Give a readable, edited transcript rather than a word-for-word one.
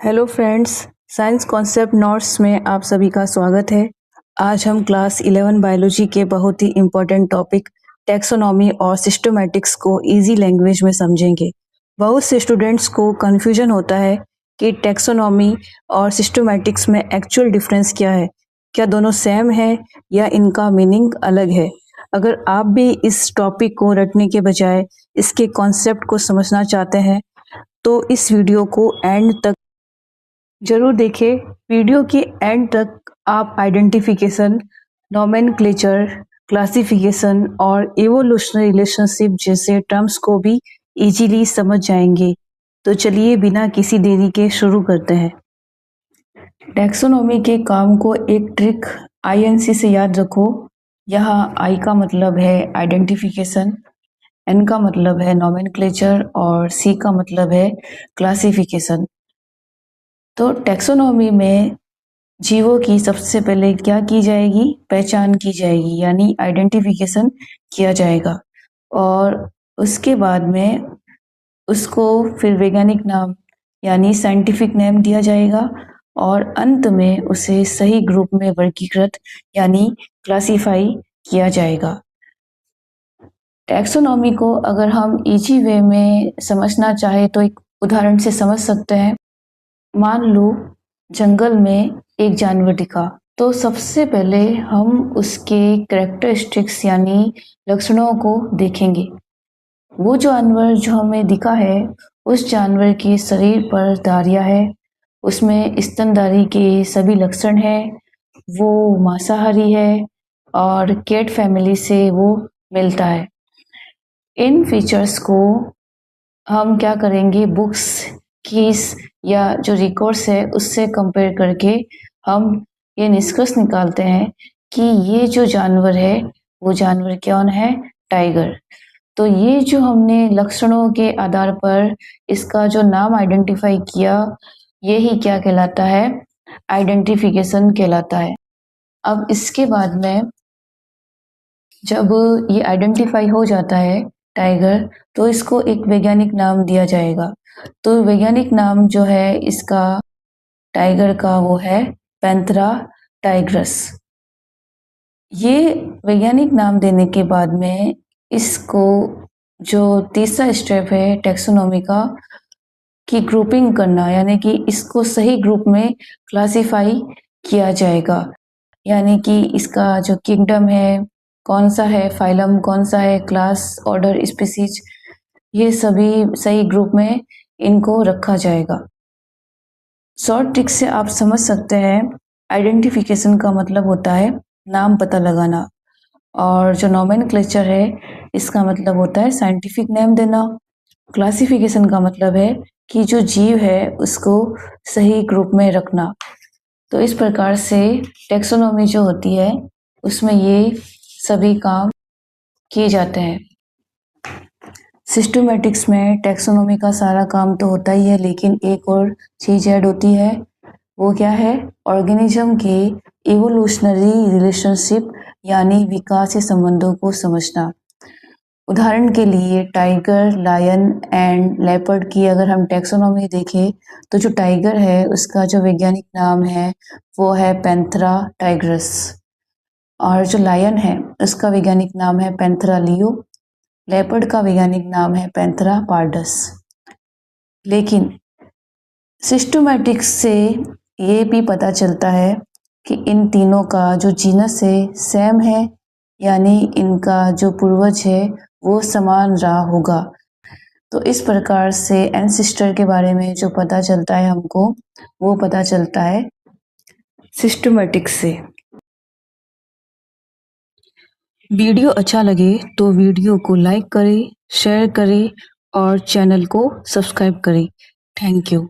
Hello friends, science concept notes में आप सभी का स्वागत है। आज हम क्लास 11 बायोलॉजी के बहुत ही इम्पोर्टेंट टॉपिक टैक्सोनॉमी और सिस्टमैटिक्स को इजी लैंग्वेज में समझेंगे। बहुत से स्टूडेंट्स को कन्फ्यूजन होता है कि टैक्सोनॉमी और सिस्टमैटिक्स में एक्चुअल डिफरेंस क्या है, क्या दोनों सेम है या इनका मीनिंग अलग है। अगर आप भी इस टॉपिक को रटने के बजाय इसके कॉन्सेप्ट को समझना चाहते हैं तो इस वीडियो को एंड तक जरूर देखें। वीडियो के एंड तक आप आइडेंटिफिकेशन, नोमेनक्लेचर, क्लासिफिकेशन और इवोल्यूशनरी रिलेशनशिप जैसे टर्म्स को भी इजीली समझ जाएंगे। तो चलिए बिना किसी देरी के शुरू करते हैं। टैक्सोनॉमी के काम को एक ट्रिक INC से याद रखो। यहाँ I का मतलब है आइडेंटिफिकेशन, N का मतलब है नोमेनक्लेचर और C का मतलब है क्लासिफिकेशन। तो टैक्सोनॉमी में जीवों की सबसे पहले क्या की जाएगी? पहचान की जाएगी, यानी आइडेंटिफिकेशन किया जाएगा और उसके बाद में उसको फिर वैज्ञानिक नाम यानी साइंटिफिक नेम दिया जाएगा और अंत में उसे सही ग्रुप में वर्गीकृत यानी क्लासिफाई किया जाएगा। टैक्सोनॉमी को अगर हम इजी वे में समझना चाहे तो एक उदाहरण से समझ सकते हैं। मान लो जंगल में एक जानवर दिखा, तो सबसे पहले हम उसके कैरेक्टरिस्टिक्स यानी लक्षणों को देखेंगे। वो जानवर जो हमें दिखा है, उस जानवर के शरीर पर धारियां है, उसमें स्तनधारी के सभी लक्षण हैं, वो मांसाहारी है और कैट फैमिली से वो मिलता है। इन फीचर्स को हम क्या करेंगे, बुक्स कीज या जो रिकॉर्ड्स है उससे कंपेयर करके हम ये निष्कर्ष निकालते हैं कि ये जो जानवर है वो जानवर कौन है? टाइगर। तो ये जो हमने लक्षणों के आधार पर इसका जो नाम आइडेंटिफाई किया, ये ही क्या कहलाता है? आइडेंटिफिकेशन कहलाता है। अब इसके बाद में जब ये आइडेंटिफाई हो जाता है टाइगर, तो इसको एक वैज्ञानिक नाम दिया जाएगा। तो वैज्ञानिक नाम जो है इसका टाइगर का वो है पैंथेरा टाइग्रस। ये वैज्ञानिक नाम देने के बाद में इसको जो तीसरा स्टेप है टैक्सोनॉमी का की ग्रुपिंग करना, यानी कि इसको सही ग्रुप में क्लासिफाई किया जाएगा, यानी कि इसका जो किंगडम है कौन सा है, फाइलम कौन सा है, क्लास, ऑर्डर, स्पीसीज, ये सभी सही ग्रुप में इनको रखा जाएगा। शॉर्ट ट्रिक से आप समझ सकते हैं, आइडेंटिफिकेशन का मतलब होता है नाम पता लगाना और जो नोमेनक्लेचर है इसका मतलब होता है साइंटिफिक नेम देना। क्लासिफिकेशन का मतलब है कि जो जीव है उसको सही ग्रुप में रखना। तो इस प्रकार से टैक्सोनॉमी जो होती है उसमें ये सभी काम किए जाते हैं। सिस्टमैटिक्स में टैक्सोनॉमी का सारा काम तो होता ही है, लेकिन एक और चीज ऐड होती है, वो क्या है? ऑर्गेनिज्म के इवोल्यूशनरी रिलेशनशिप यानी विकास के संबंधों को समझना। उदाहरण के लिए टाइगर, लायन एंड लेपर्ड की अगर हम टैक्सोनॉमी देखें तो जो टाइगर है उसका जो वैज्ञानिक नाम है वो है पैंथेरा टाइग्रस और जो लायन है उसका वैज्ञानिक नाम है पैंथेरा लियो। लेपर्ड का वैज्ञानिक नाम है पैंथेरा पार्डस। लेकिन सिस्टमैटिक्स से ये भी पता चलता है कि इन तीनों का जो जीनस है सेम है, यानी इनका जो पूर्वज है वो समान रहा होगा। तो इस प्रकार से एंसेस्टर के बारे में जो पता चलता है हमको, वो पता चलता है सिस्टमैटिक्स से। वीडियो अच्छा लगे तो वीडियो को लाइक करें, शेयर करें और चैनल को सब्सक्राइब करें। Thank you.